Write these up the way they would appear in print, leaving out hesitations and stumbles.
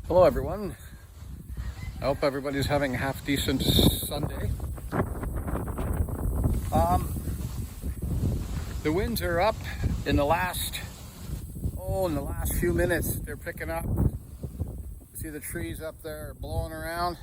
Hello everyone. I hope everybody's having a half decent Sunday. The winds are up in the last few minutes. They're picking up. See the trees up there blowing around.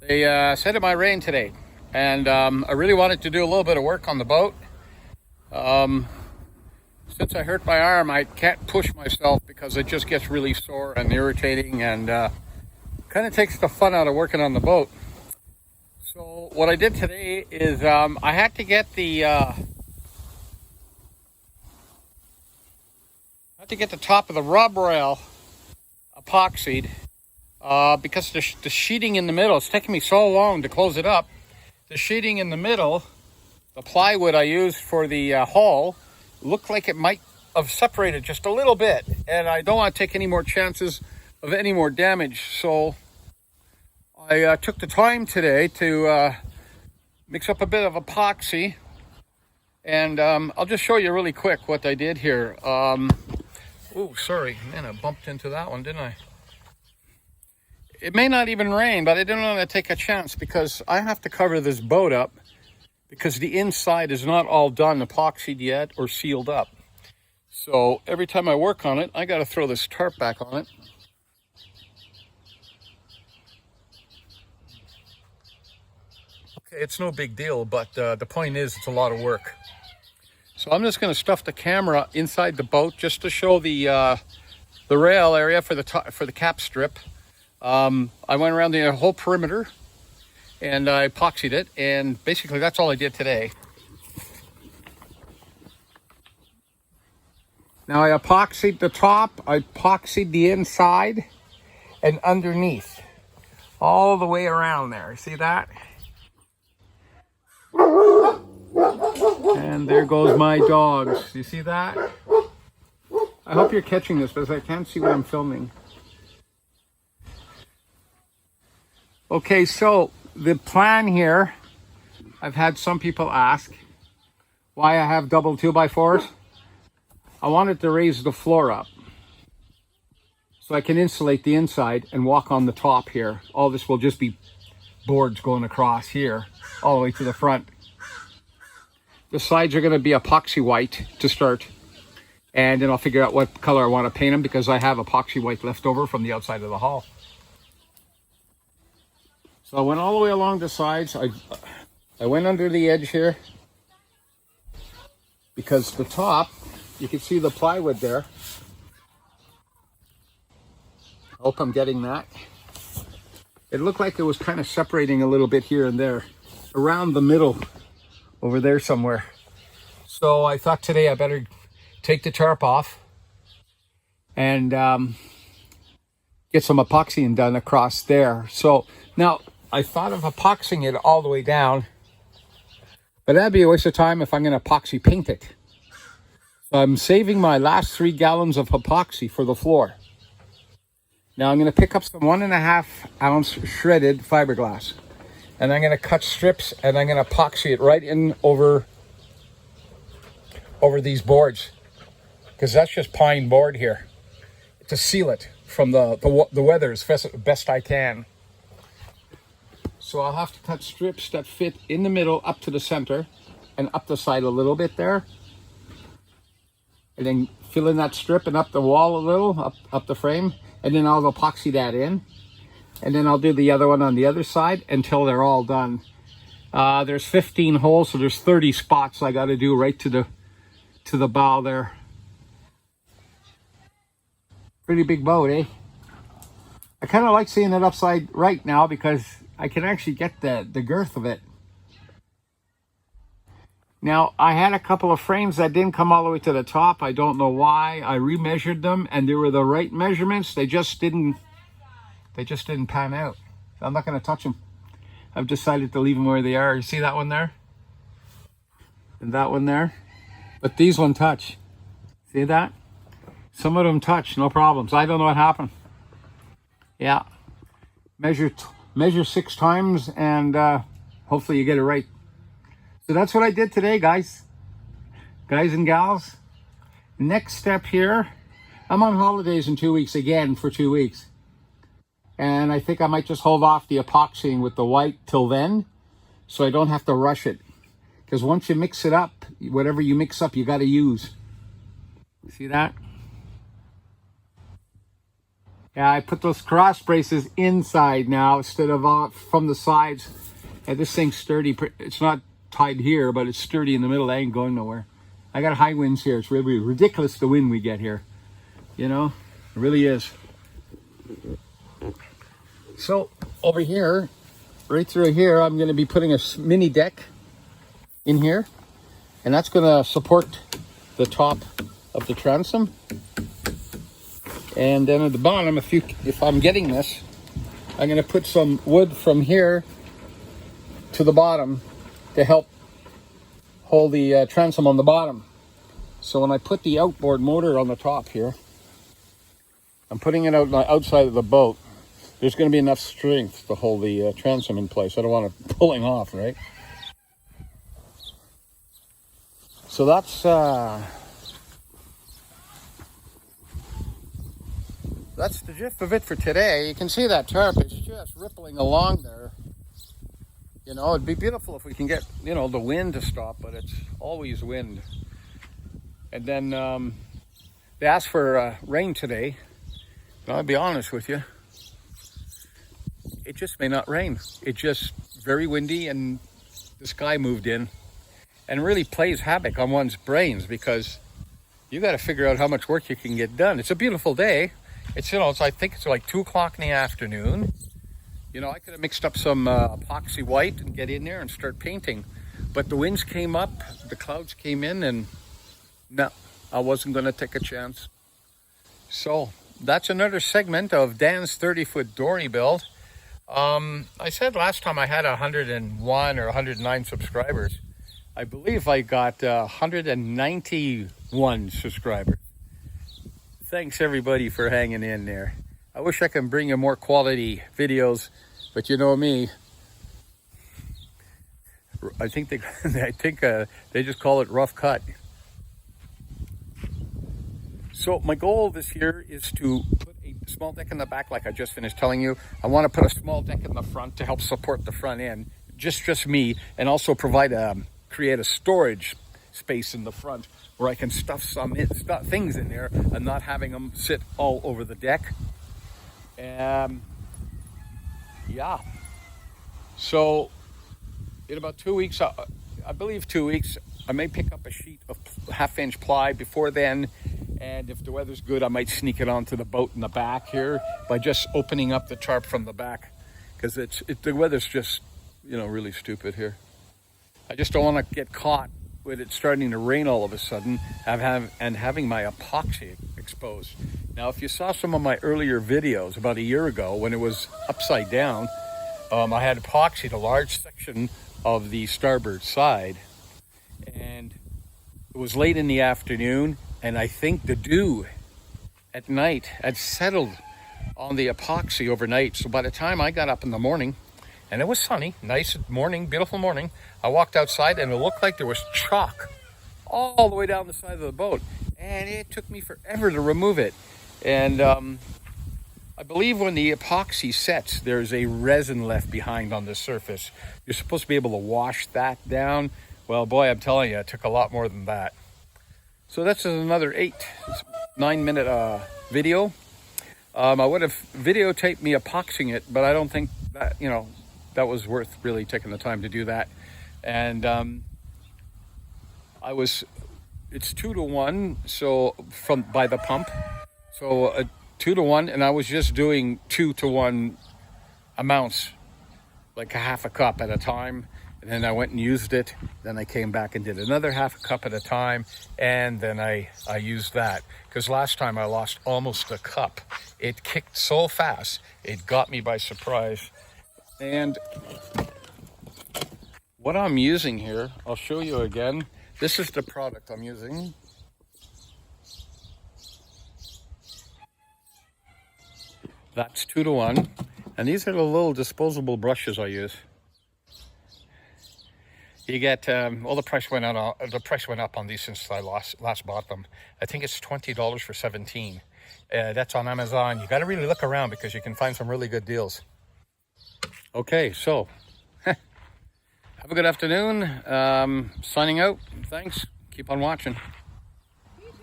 They said it might rain today, and I really wanted to do a little bit of work on the boat. Since I hurt my arm, I can't push myself because it just gets really sore and irritating, and kind of takes the fun out of working on the boat. So what I did today is I had to get the top of the rub rail epoxied because the sheeting in the middle, it's taking me so long to close it up. The sheeting in the middle, the plywood I used for the hull, looked like it might have separated just a little bit, and I don't want to take any more chances of any more damage. So I took the time today to mix up a bit of epoxy, and I'll just show you really quick what I did here. Oh, sorry, man, I bumped into that one, didn't I? It may not even rain, but I didn't want to take a chance because I have to cover this boat up because the inside is not all done epoxied yet or sealed up. So every time I work on it, I got to throw this tarp back on it. Okay, it's no big deal, but the point is it's a lot of work. So I'm just going to stuff the camera inside the boat just to show the rail area for the cap strip. I went around the whole perimeter and I epoxied it, and basically that's all I did today. Now I epoxied the top, I epoxied the inside and underneath, all the way around there. See that? And there goes my dogs. You see that? I hope you're catching this because I can't see what I'm filming. Okay, so the plan here, I've had some people ask why I have double 2x4s. I wanted to raise the floor up so I can insulate the inside and walk on the top here. All this will just be boards going across here all the way to the front. The sides are going to be epoxy white to start, and then I'll figure out what color I want to paint them because I have epoxy white left over from the outside of the hull. So I went all the way along the sides. I went under the edge here because the top, you can see the plywood there. I hope I'm getting that. It looked like it was kind of separating a little bit here and there around the middle over there somewhere. So I thought today I better take the tarp off and get some epoxying done across there. So now I thought of epoxying it all the way down, but that'd be a waste of time if I'm going to epoxy paint it. So I'm saving my last 3 gallons of epoxy for the floor. Now I'm going to pick up some 1.5 ounce shredded fiberglass, and I'm going to cut strips and I'm going to epoxy it right in over these boards, because that's just pine board here, to seal it from the weather as best I can. So I'll have to cut strips that fit in the middle up to the center and up the side a little bit there, and then fill in that strip and up the wall a little, up the frame, and then I'll epoxy that in, and then I'll do the other one on the other side until they're all done. There's 15 holes, so there's 30 spots I got to do right to the bow there. Pretty big boat, eh? I kind of like seeing it upside right now because I can actually get the girth of it. Now, I had a couple of frames that didn't come all the way to the top. I don't know why. I remeasured them and they were the right measurements. They just didn't pan out. I'm not going to touch them. I've decided to leave them where they are. You see that one there? And that one there? But these one touch. See that? Some of them touch, no problems. I don't know what happened. Yeah. Measure 6 times and hopefully you get it right. So that's what I did today, guys and gals. Next step here, I'm on holidays in 2 weeks again for 2 weeks. And I think I might just hold off the epoxying with the white till then, so I don't have to rush it. Because once you mix it up, whatever you mix up, you got to use. See that? Yeah, I put those cross braces inside now instead of from the sides. And this thing's sturdy. It's not tied here, but it's sturdy in the middle. I ain't going nowhere. I got high winds here. It's really ridiculous the wind we get here. You know, it really is. So over here, right through here, I'm going to be putting a mini deck in here. And that's going to support the top of the transom. And then at the bottom, if I'm getting this, I'm going to put some wood from here to the bottom to help hold the transom on the bottom. So when I put the outboard motor on the top here, I'm putting it out on the outside of the boat. There's going to be enough strength to hold the transom in place. I don't want it pulling off, right? So that's the gist of it for today. You can see that tarp is just rippling along there. You know, it'd be beautiful if we can get, you know, the wind to stop, but it's always wind. And then they asked for rain today. And I'll be honest with you, it just may not rain. It's just very windy, and the sky moved in and really plays havoc on one's brains, because you got to figure out how much work you can get done. It's a beautiful day. It's, you know, I think it's like 2 o'clock in the afternoon. You know, I could have mixed up some epoxy white and get in there and start painting. But the winds came up, the clouds came in, and no, I wasn't going to take a chance. So that's another segment of Dan's 30-foot dory build. I said last time I had 101 or 109 subscribers. I believe I got 191 subscribers. Thanks everybody for hanging in there. I wish I could bring you more quality videos, but you know me. I think they just call it rough cut. So my goal this year is to put a small deck in the back, like I just finished telling you. I want to put a small deck in the front to help support the front end, just me, and also create a storage space in the front where I can stuff things in there and not having them sit all over the deck. Yeah. So in about 2 weeks, I believe 2 weeks, I may pick up a sheet of 1/2-inch ply before then. And if the weather's good, I might sneak it onto the boat in the back here by just opening up the tarp from the back, because the weather's just, you know, really stupid here. I just don't want to get caught with it starting to rain all of a sudden and having my epoxy exposed. Now, if you saw some of my earlier videos about a year ago when it was upside down, I had epoxied a large section of the starboard side, and it was late in the afternoon, and I think the dew at night had settled on the epoxy overnight. So by the time I got up in the morning, and it was sunny, nice morning, beautiful morning, I walked outside and it looked like there was chalk all the way down the side of the boat. And it took me forever to remove it. And I believe when the epoxy sets, there's a resin left behind on the surface. You're supposed to be able to wash that down. Well, boy, I'm telling you, it took a lot more than that. So that's another 9 minute video. I would have videotaped me epoxying it, but I don't think that, you know, that was worth really taking the time to do that. And it's 2-to-1, so by the pump. So 2-to-1, and I was just doing 2-to-1 amounts, like a 1/2 cup at a time. And then I went and used it. Then I came back and did another 1/2 cup at a time. And then I used that. Because last time I lost almost a cup. It kicked so fast, it got me by surprise. And what I'm using here, I'll show you again. This is the product I'm using. That's 2-to-1. And these are the little disposable brushes I use. You get, the price went up on these since I last bought them. I think it's $20 for 17. That's on Amazon. You got to really look around because you can find some really good deals. Okay, so have a good afternoon. Signing out. Thanks. Keep on watching.